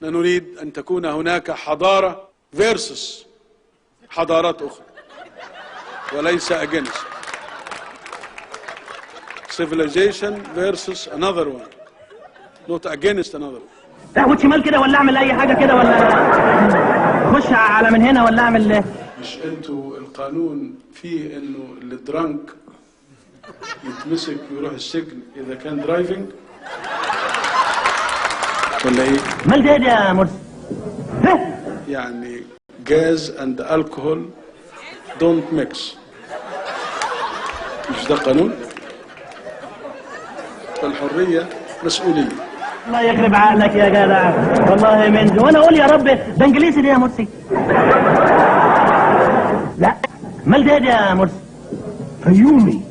نريد أن تكون هناك حضارة versus حضارات أخرى وليس against. Civilization versus another one, not against another one. اهوت شمال كده ولا اعمل اي حاجه كده ولا خش على من هنا ولا اعمل؟ مش انتوا القانون فيه انه اللي درانك يتمسك ويروح السجن اذا كان درايفنج ولا ايه؟ مال ده يا مرسي؟ يعني جاز اند الكحول دونت ميكس، مش ده قانون؟ فالحريه مسؤوليه. الله يخرب عقلك يا جدع والله من وانا اقول يا رب ده انجليزي ده يا مرسي. لا مال ده يا مرسي؟ فيومي